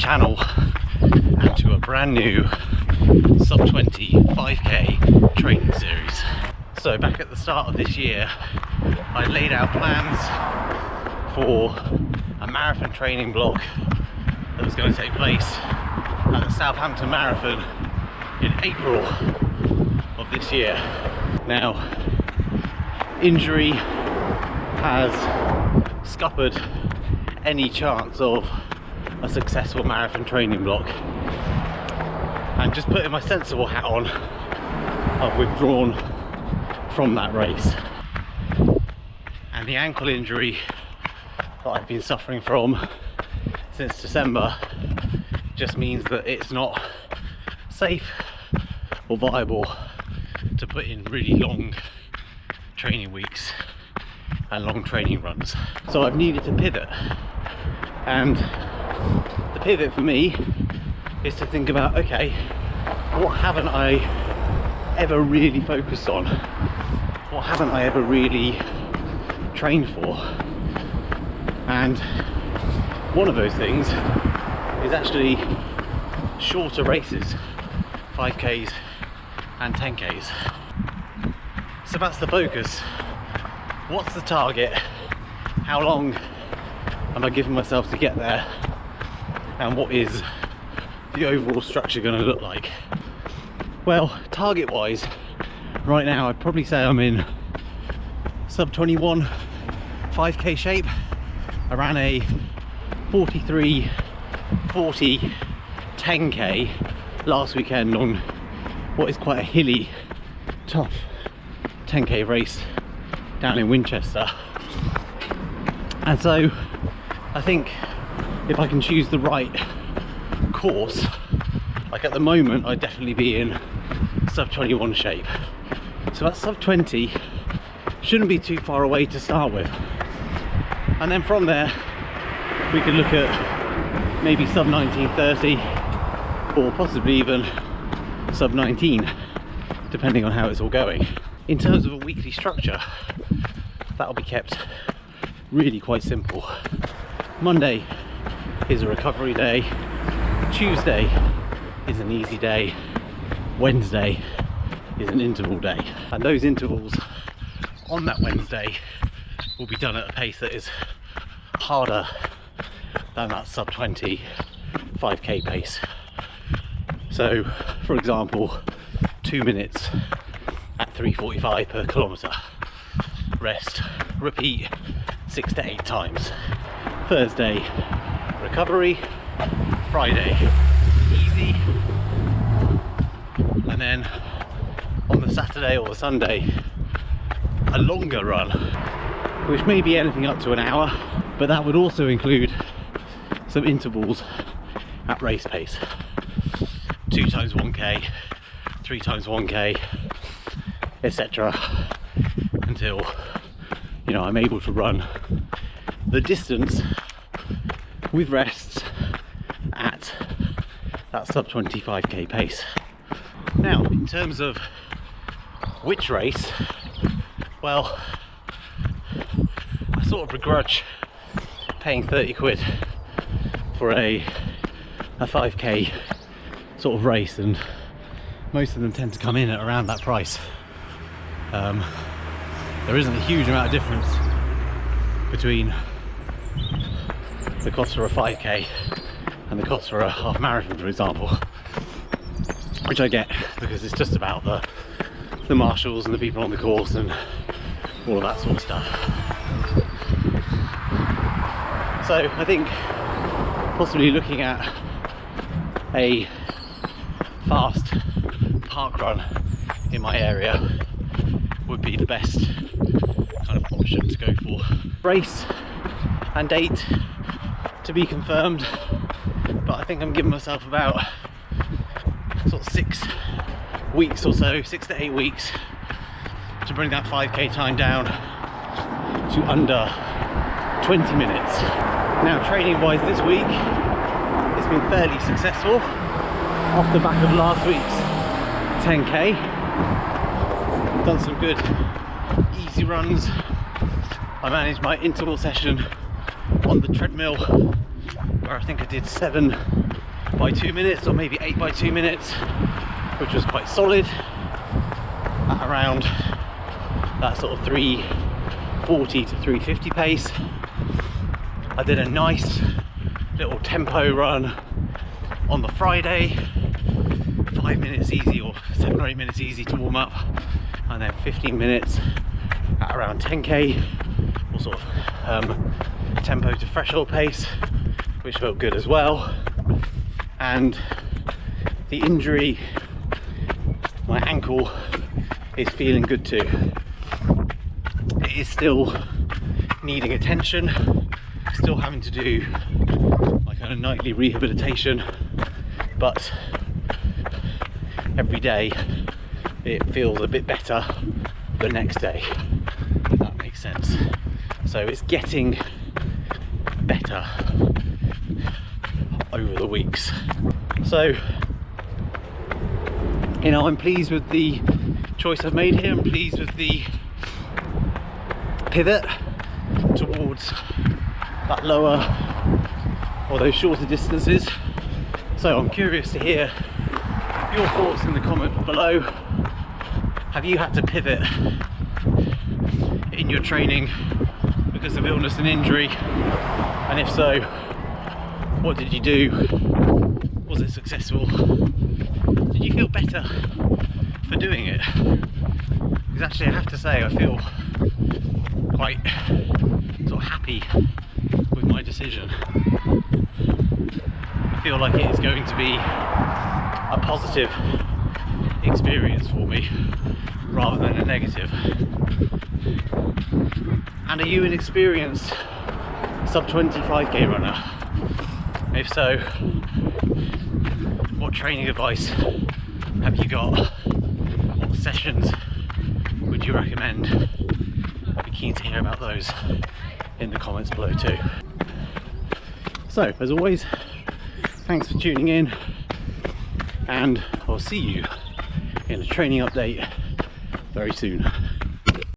channel and to a brand new sub 20 5k training series. So back at the start of this year I laid out plans for a marathon training block that was going to take place at the Southampton Marathon in April of this year. Now, injury has scuppered any chance of a successful marathon training block, and just putting my sensible hat on, I've withdrawn from that race. And the ankle injury that I've been suffering from since December just means that it's not safe or viable to put in really long training weeks and long training runs. So I've needed to pivot, and the pivot for me is to think about, okay, what haven't I ever really focused on? What haven't I ever really trained for? And one of those things is actually shorter races, 5Ks and 10Ks. So that's the focus. What's the target? How long am I giving myself to get there? And what is the overall structure going to look like? Well, target wise, right now I'd probably say I'm in sub 21 5k shape. I ran a 43:40 10k last weekend on what is quite a hilly, tough 10k race down in Winchester. And so I think if I can choose the right course, like at the moment I'd definitely be in sub 21 shape. So that sub 20 shouldn't be too far away to start with. And then from there we could look at maybe sub 19:30 or possibly even sub 19, depending on how it's all going. In terms of a weekly structure, that'll be kept really quite simple. Monday is a recovery day, Tuesday is an easy day, Wednesday is an interval day, and those intervals on that Wednesday will be done at a pace that is harder than that sub 20 5k pace. So for example, 2 minutes at 3:45 per kilometre, rest, repeat 6 to 8 times. Thursday recovery, Friday easy, and then on the Saturday or the Sunday a longer run, which may be anything up to an hour, but that would also include some intervals at race pace. 2 times 1k, 3 times 1k, etc. until, you know, I'm able to run the distance with rests at that sub 25k pace. Now, in terms of which race, well, I sort of begrudge paying 30 quid for a 5k sort of race, and most of them tend to come in at around that price. There isn't a huge amount of difference between the cost for a 5k and the cost for a half marathon, for example, which I get because it's just about the marshals and the people on the course and all of that sort of stuff. So I think possibly looking at a fast park run in my area would be the best kind of option to go for. Race and date to be confirmed, but I think I'm giving myself about sort of 6 weeks or so, 6 to 8 weeks, to bring that 5k time down to under 20 minutes. Now, training wise this week, it's been fairly successful off the back of last week's 10k. Done some good easy runs. I managed my interval session on the treadmill where where I think I did 7 by 2 minutes or maybe 8 by 2 minutes, which was quite solid at around that sort of 340 to 350 pace. I did a nice little tempo run on the Friday, 5 minutes easy or 7 or 8 minutes easy to warm up, and then 15 minutes at around 10k or sort of tempo to threshold pace, which felt good as well. And the injury, my ankle, is feeling good too. It is still needing attention, still having to do like a nightly rehabilitation, but every day it feels a bit better the next day, if that makes sense. So it's getting better over the weeks. So, you know, I'm pleased with the choice I've made here. I'm pleased with the pivot towards that lower or those shorter distances. So I'm curious to hear your thoughts in the comment below. Have you had to pivot in your training because of illness and injury? And if so, what did you do? Was it successful? Did you feel better for doing it? Because actually I have to say I feel quite sort of happy with my decision. I feel like it is going to be a positive experience for me rather than a negative. And are you an experienced sub 25k runner? If so, what training advice have you got? What sessions would you recommend? I'd be keen to hear about those in the comments below too. So, as always, thanks for tuning in, and I'll see you in a training update very soon.